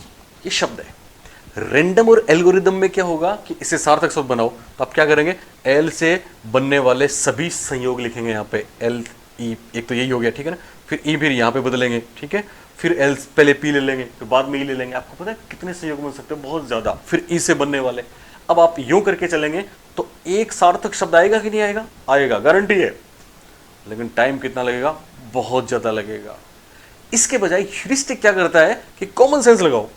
ये शब्द है। रेंडम और एल्गोरिदम में क्या होगा कि इसे सार्थक शब्द बनाओ, तो आप क्या करेंगे, L से बनने वाले सभी संयोग लिखेंगे यहाँ पे, LE, एक तो यही हो गया, ठीक है ना। फिर E फिर यहाँ पे बदलेंगे, ठीक है। फिर L पहले P ले लेंगे, फिर बाद में E ले लेंगे। आपको पता है कितने संयोग बन सकते हैं? बहुत ज्यादा। फिर E से बनने वाले। अब आप यूं करके चलेंगे तो एक सार्थक शब्द आएगा कि नहीं आएगा? आएगा, गारंटी है। लेकिन टाइम कितना लगेगा? बहुत ज्यादा लगेगा। इसके बजाय ह्यूरिस्टिक क्या करता है कि कॉमन सेंस लगाओ,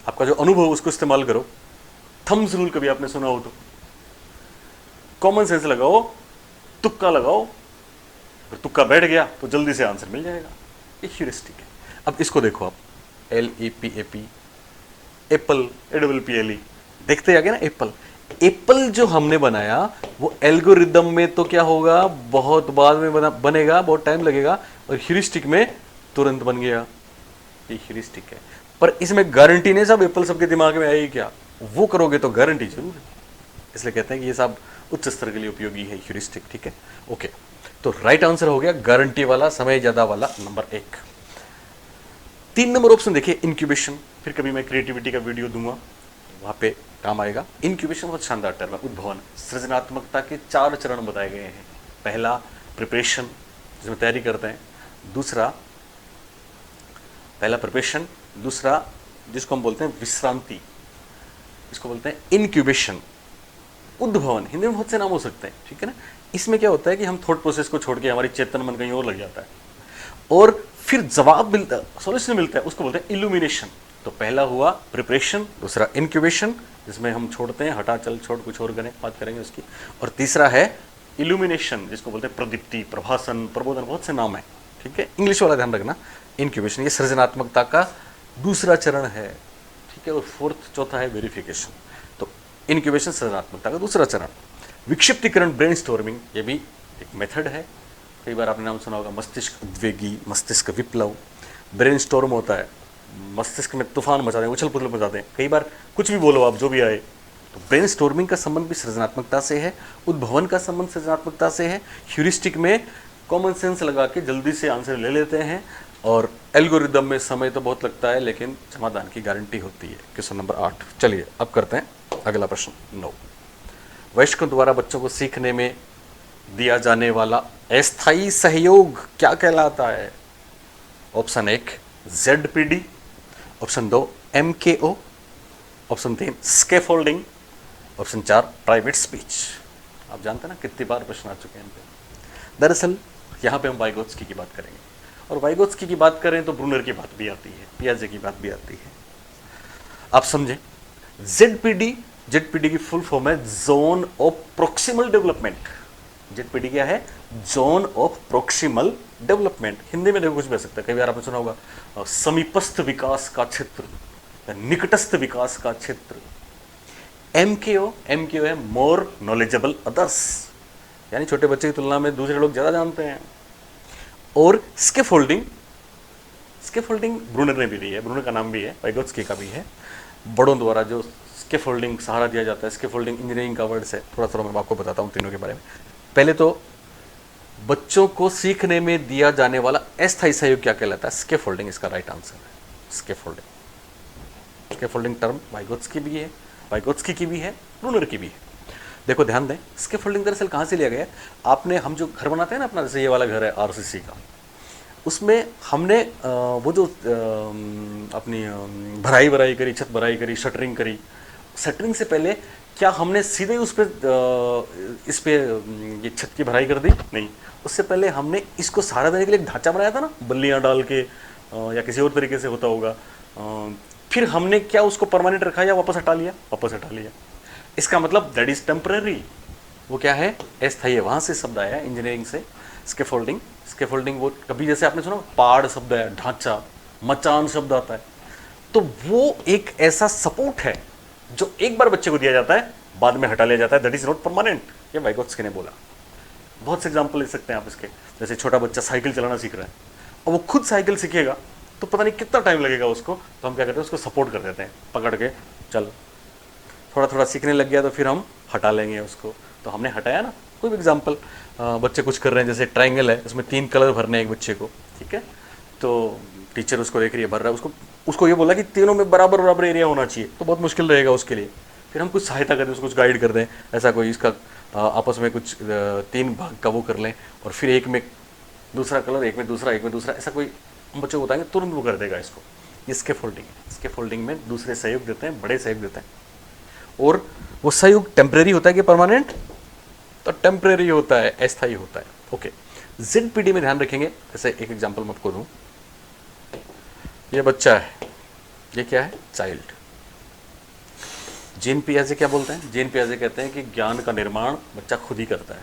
आपका जो अनुभव उसको इस्तेमाल करो। थम्स रूल कभी आपने सुना हो तो, कॉमन सेंस लगाओ, तुक्का लगाओ, अगर तुक्का बैठ गया तो जल्दी से आंसर मिल जाएगा। ये ह्यूरिस्टिक है। अब इसको देखो आप, LEPAP, एप्पल, APPLE, देखते आगे ना, एप्पल। एप्पल जो हमने बनाया वो एल्गोरिदम में तो क्या होगा, बहुत बाद में बनेगा, बहुत टाइम लगेगा, और ह्यूरिस्टिक में तुरंत बन गया। ये ह्यूरिस्टिक है। पर इसमें गारंटी नहीं सब एप्पल सबके दिमाग में आएगी क्या? वो करोगे तो गारंटी जरूर है। इसलिए कहते हैं कि ये सब उच्च स्तर के लिए उपयोगी है, ह्यूरिस्टिक, ठीक है। ओके, तो राइट आंसर हो गया गारंटी वाला, समय ज्यादा वाला, नंबर 1। 3 नंबर ऑप्शन देखिए, इंक्यूबेशन। फिर कभी मैं क्रिएटिविटी का वीडियो दूंगा, वहां पे काम आएगा। इंक्यूबेशन बहुत शानदार टर्म है। उद्भवन, सृजनात्मकता के 4 चरण बताए गए हैं। पहला प्रिपरेशन, जिसमें तैयारी करते हैं। दूसरा, पहला प्रिपरेशन, दूसरा जिसको हम बोलते हैं विश्रांति, इसको बोलते हैं इंक्यूबेशन। उद्भवन, हिंदी में बहुत से नाम हो सकते हैं, ठीक है ना। इसमें क्या होता है कि हम थॉट प्रोसेस को छोड़ के हमारी चेतन मन कहीं और लग जाता है, और फिर जवाब मिलता, सॉल्यूशन मिलता है, उसको बोलते हैं इल्यूमिनेशन। तो पहला हुआ प्रिपरेशन, दूसरा इंक्यूबेशन, जिसमें हम छोड़ते हैं, हटा चल छोड़ कुछ और करें, बात करेंगे उसकी, और तीसरा है इल्यूमिनेशन, जिसको बोलते हैं प्रदीप्ति, प्रभासन, प्रबोधन, बहुत से नाम है, ठीक है। इंग्लिश वाला ध्यान रखना। इंक्यूबेशन ये सृजनात्मकता का दूसरा चरण है, ठीक है। और चौथा है वेरिफिकेशन। तो इंक्यूबेशन सृजनात्मकता का दूसरा चरण। विक्षिप्तीकरण, ब्रेनस्टॉर्मिंग, ये भी एक मेथड है। कई बार आपने नाम सुना होगा, मस्तिष्क उद्वेगी, मस्तिष्क विप्लव। ब्रेनस्टॉर्म होता है, मस्तिष्क में तूफान मचा दें, उछल पुथल मचा दें। कई बार कुछ भी बोलो आप, जो भी आए, तो ब्रेन स्टॉर्मिंग का संबंध भी सृजनात्मकता से है, उद्भवन का संबंध सृजनात्मकता से है, ह्यूरिस्टिक में कॉमन सेंस लगा के जल्दी से आंसर ले लेते हैं, और एल्गोरिदम में समय तो बहुत लगता है लेकिन समाधान की गारंटी होती है। Question number 8। चलिए अब करते हैं अगला प्रश्न 9। वयस्कों द्वारा बच्चों को सीखने में दिया जाने वाला अस्थायी सहयोग क्या कहलाता है? Option 1 ZPD, option 2 MKO, option 3 scaffolding, option 4 private speech. आप जानते हैं ना कितनी बार प्रश्न आ चुके हैं इन पे। दरअसल यहाँ पे हम वाइगोत्स्की की बात करेंगे, और वाइगोत्स्की की बात करें तो ब्रूनर की बात भी आती है, पियाजे की बात भी आती है। आप समझें, जेडपीडी की फुल फॉर्म है zone of proximal development. ZPD क्या है? Zone of proximal development. Hindi में देखो कुछ भी हो सकता है, कई बार आपने सुना होगा समीपस्थ विकास का क्षेत्र, निकटस्थ विकास का क्षेत्र। एमकेओ है मोर नॉलेजेबल अदर्स, यानी छोटे बच्चे की तुलना में दूसरे लोग ज्यादा जानते हैं। और स्कैफोल्डिंग ब्रूनर ने भी दी है, ब्रूनर का नाम भी है, वाइगोत्स्की का भी है। बड़ों द्वारा जो स्कैफोल्डिंग सहारा दिया जाता है, स्कैफोल्डिंग इंजीनियरिंग का वर्ड है, थोड़ा मैं आपको बताता हूँ तीनों के बारे में। पहले तो बच्चों को सीखने में दिया जाने वाला अस्थायी सहयोग क्या कहलाता है? स्कैफोल्डिंग इसका राइट आंसर है। स्कैफोल्डिंग टर्म वाइगोत्स्की की भी है, ब्रूनर की भी है। देखो ध्यान दें, स्कैफोल्डिंग दरअसल कहाँ से लिया गया है? हम जो घर बनाते हैं ना अपना, जैसे ये वाला घर है आरसीसी का, उसमें हमने वो जो अपनी भराई करी, छत भराई करी, शटरिंग करी। शटरिंग से पहले क्या हमने सीधे उस पर इस पे ये छत की भराई कर दी? नहीं, उससे पहले हमने इसको सहारा देने के लिए एक ढांचा बनाया था ना, बल्लियाँ डाल के या किसी और तरीके से होता होगा। फिर हमने क्या उसको परमानेंट रखा या वापस हटा लिया? इसका मतलब दैट इज टेम्पररी। वो क्या है? अस्थायी है। वहाँ से शब्द आया है इंजीनियरिंग से, स्कैफोल्डिंग। वो कभी जैसे आपने सुना पाड़ शब्द है, ढांचा, मचान शब्द आता है, तो वो एक ऐसा सपोर्ट है जो एक बार बच्चे को दिया जाता है, बाद में हटा लिया जाता है, दैट इज नॉट परमानेंट। ये वाइगोत्स्की ने बोला। बहुत से एग्जाम्पल ले सकते हैं आप इसके। जैसे छोटा बच्चा साइकिल चलाना सीख रहा है, और वो खुद साइकिल सीखेगा तो पता नहीं कितना टाइम लगेगा उसको, तो हम क्या करते हैं, उसको सपोर्ट कर देते हैं, पकड़ के चल, थोड़ा सीखने लग गया तो फिर हम हटा लेंगे उसको। तो हमने हटाया ना। कोई भी एग्जाम्पल, बच्चे कुछ कर रहे हैं, जैसे ट्राइंगल है, उसमें 3 कलर भरने हैं एक बच्चे को, ठीक है, तो टीचर उसको देख रही है, भर रहा है, उसको ये बोला कि तीनों में बराबर एरिया होना चाहिए, तो बहुत मुश्किल रहेगा उसके लिए। फिर हम कुछ सहायता करें, उसको कुछ गाइड कर दें, ऐसा कोई इसका आपस में कुछ 3 भाग का वो कर लें, और फिर एक में दूसरा कलर, एक में दूसरा, ऐसा कोई हम बच्चों को बताएंगे, तुरंत वो कर देगा इसको। ये स्कैफोल्डिंग में दूसरे सहयोग देते हैं, बड़े सहयोग देते हैं। और वो सहयोग टेम्परेरी होता है कि परमानेंट? तो टेम्परेरी होता है, अस्थायी होता है। ओके, जेडपीडी में ध्यान रखेंगे। जैसे एक एग्जांपल मैं आपको दूं, ये बच्चा है, ये क्या है? चाइल्ड। जीन पियाजे क्या बोलते हैं? जीन पियाजे कहते हैं कि ज्ञान का निर्माण बच्चा खुद ही करता है,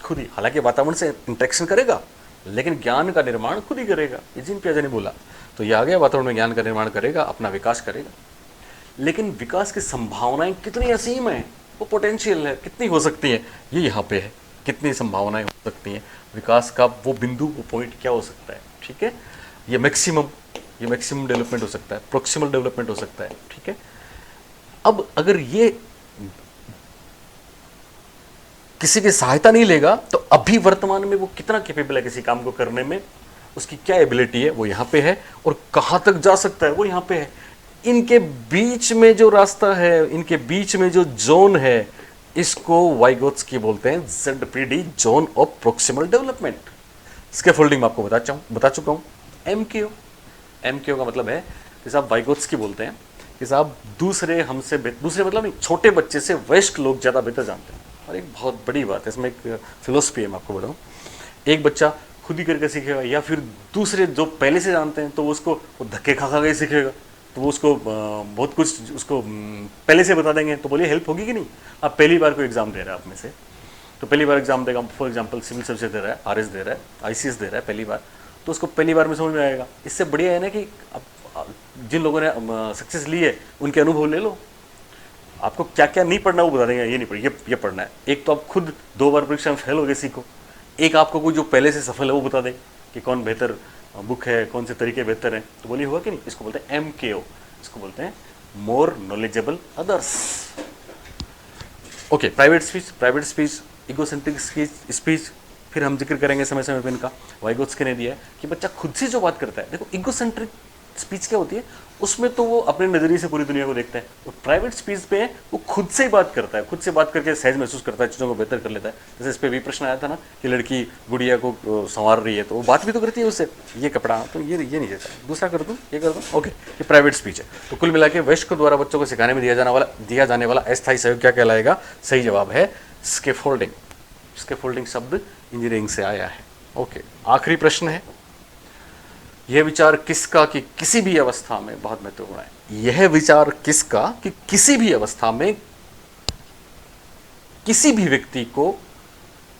खुद ही। हालांकि वातावरण से इंटरेक्शन करेगा, लेकिन ज्ञान का निर्माण खुद ही करेगा, ये जीन पियाजे ने बोला। तो ये आ गया, वातावरण में ज्ञान का निर्माण करेगा, अपना विकास करेगा। लेकिन विकास की संभावनाएं कितनी असीम है, वो पोटेंशियल है, कितनी हो सकती है, ये यहाँ पे है। कितनी संभावनाएं हो सकती हैं, विकास का वो बिंदु, वो पॉइंट क्या हो सकता है, ठीक है। ये मैक्सिमम डेवलपमेंट हो सकता है, प्रोक्सिमल डेवलपमेंट हो सकता है, ठीक है। अब अगर ये किसी की सहायता नहीं लेगा, तो अभी वर्तमान में वो कितना कैपेबल है किसी काम को करने में, उसकी क्या एबिलिटी है, वो यहाँ पे है। और कहाँ तक जा सकता है, वो यहाँ पे है। इनके बीच में जो रास्ता है, इनके बीच में जो जोन है, इसको वाइगोत्स्की बोलते हैं ZPD, zone of proximal development. Scaffolding में आपको बता चुका हूँ। एमकेओ का मतलब है कि साहब वाइगोत्स्की बोलते हैं कि साहब दूसरे मतलब नहीं, छोटे बच्चे से वयस्क लोग ज़्यादा बेहतर जानते हैं। और एक बहुत बड़ी बात है इसमें, एक फिलोसफी है, मैं आपको बताऊँ। एक बच्चा खुद ही करके सीखेगा, या फिर दूसरे जो पहले से जानते हैं, तो वो धक्के खा के सीखेगा, तो वो उसको बहुत कुछ उसको पहले से बता देंगे, तो बोलिए हेल्प होगी कि नहीं। आप पहली बार कोई एग्जाम दे रहा है आप में से, तो पहली बार एग्जाम देगा, फॉर एग्जांपल सिविल सर्विस दे रहा है, RS दे रहा है, ICS दे रहा है पहली बार, तो उसको पहली बार में समझ में आएगा। इससे बढ़िया है ना कि अब जिन लोगों ने सक्सेस ली है, उनके अनुभव ले लो। आपको क्या क्या नहीं पढ़ना वो बता देंगे, ये नहीं पढ़ना, ये पढ़ना है। एक तो आप खुद 2 बार परीक्षा में फेल हो गए, सीखो। एक आपको कोई जो पहले से सफल है वो बता दे कि कौन बेहतर बुक है, कौन से तरीके बेहतर हैं, तो बोलिए हुआ कि नहीं। इसको बोलते हैं MKO, इसको बोलते हैं more knowledgeable others. Okay, private speech, egocentric speech, फिर हम जिक्र करेंगे समय समय पर इनका। वाइगोत्स्की ने दिया है कि बच्चा खुद से जो बात करता है, देखो इगोसेंट्रिक स्पीच क्या होती है, उसमें तो वो अपने नजरिए से पूरी दुनिया को देखता है, और प्राइवेट स्पीच पे वो खुद से ही बात करता है, खुद से बात करके सहज महसूस करता है, चीज़ों को बेहतर कर लेता है। जैसे इस पर भी प्रश्न आया था ना कि लड़की गुड़िया को संवार रही है, तो वो बात भी तो करती है उससे, ये कपड़ा तो ये नहीं देता, दूसरा कर दूँ, ये कर दूँ, ओके, ये प्राइवेट स्पीच है। तो कुल मिला के वयस्क द्वारा बच्चों को सिखाने में दिया जाने वाला अस्थायी सहयोग क्या कहलाएगा? सही जवाब है स्कैफोल्डिंग। स्कैफोल्डिंग शब्द इंजीनियरिंग से आया है। ओके, आखिरी प्रश्न है, यह विचार किसका कि किसी भी अवस्था में, बहुत महत्वपूर्ण है, यह विचार किसका कि किसी भी अवस्था में किसी भी व्यक्ति को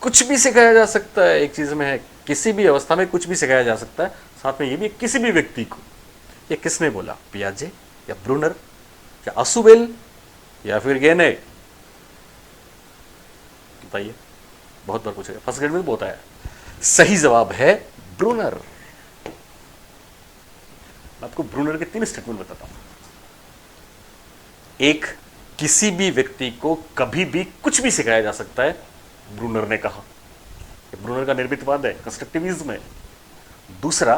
कुछ भी सिखाया जा सकता है। एक चीज में है, किसी भी अवस्था में कुछ भी सिखाया जा सकता है, साथ में यह भी किसी भी व्यक्ति को। यह किसने बोला? पियाजे या ब्रूनर या आसुबेल या फिर गेने? बताइए, बहुत बार पूछेगा, फर्स्ट ग्रेड में बहुत आया। सही जवाब है ब्रूनर। मैं आपको ब्रूनर के 3 स्टेटमेंट बताता हूं। एक, किसी भी व्यक्ति को कभी भी कुछ भी सिखाया जा सकता है, ब्रूनर ने कहा। ब्रूनर का निर्मितवाद है, कंस्ट्रक्टिविज्म है। दूसरा,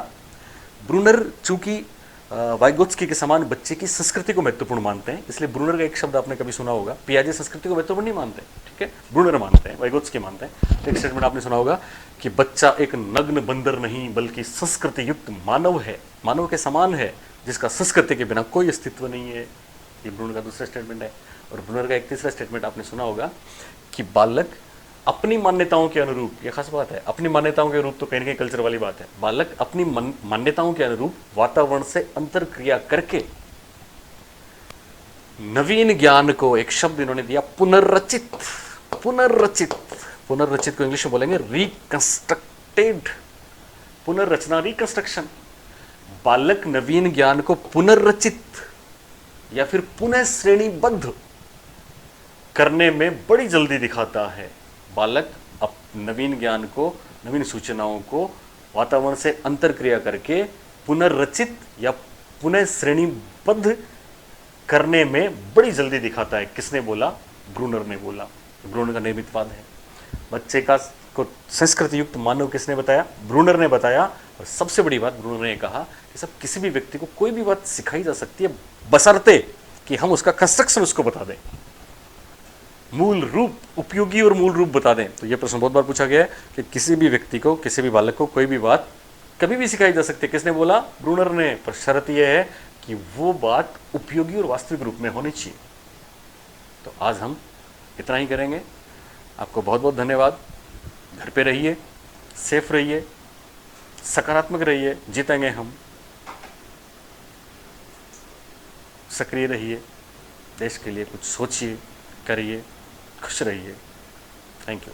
ब्रूनर चूंकि वाइगोत्स्की के समान बच्चे की संस्कृति को महत्वपूर्ण मानते हैं, इसलिए ब्रूनर का एक शब्द आपने कभी सुना होगा, पियाजे संस्कृति को महत्वपूर्ण नहीं मानते, ठीक है, ब्रूनर मानते हैं, वाइगोत्स्की मानते हैं। एक स्टेटमेंट आपने सुना होगा कि बच्चा एक नग्न बंदर नहीं बल्कि संस्कृति युक्त मानव है, मानव के समान है, जिसका संस्कृति के बिना कोई अस्तित्व नहीं है। ये ब्रूनर का दूसरा स्टेटमेंट है। और ब्रूनर का एक तीसरा स्टेटमेंट आपने सुना होगा कि बालक अपनी मान्यताओं के अनुरूप, यह खास बात है, अपनी मान्यताओं के अनुरूप तो कहीं ना कहीं कल्चर वाली बात है, बालक अपनी मान्यताओं के अनुरूप वातावरण से अंतरक्रिया करके नवीन ज्ञान को, एक शब्द इन्होंने दिया, पुनर्रचित। पुनर्रचित, पुनर्रचित को इंग्लिश में बोलेंगे रिकंस्ट्रक्टेड, पुनर्रचना, रिकंस्ट्रक्शन। बालक नवीन ज्ञान को पुनर्रचित या फिर पुनः श्रेणीबद्ध करने में बड़ी जल्दी दिखाता है। बालक अब नवीन ज्ञान को, नवीन सूचनाओं को वातावरण से अंतरक्रिया करके पुनर्रचित या पुनः श्रेणीबद्ध करने में बड़ी जल्दी दिखाता है। किसने बोला? ब्रूनर ने बोला। ब्रूनर का निर्मितवाद है। बच्चे का को संस्कृति युक्त मानव किसने बताया? ब्रूनर ने बताया। और सबसे बड़ी बात ब्रूनर ने कहा कि सब किसी भी व्यक्ति को कोई भी बात सिखाई जा सकती है, बशर्ते कि हम उसका कंस्ट्रक्शन उसको बता दें, मूल रूप, उपयोगी और मूल रूप बता दें। तो यह प्रश्न बहुत बार पूछा गया है कि किसी भी व्यक्ति को, किसी भी बालक को कोई भी बात कभी भी सिखाई जा सकती है। किसने बोला? ब्रूनर ने। पर शर्त यह है कि वो बात उपयोगी और वास्तविक रूप में होनी चाहिए। तो आज हम इतना ही करेंगे। आपको बहुत बहुत धन्यवाद। घर पे रहिए, सेफ रहिए, सकारात्मक रहिए, जीतेंगे हम। सक्रिय रहिए, देश के लिए कुछ सोचिए, करिए, खुश रहिए। Thank you.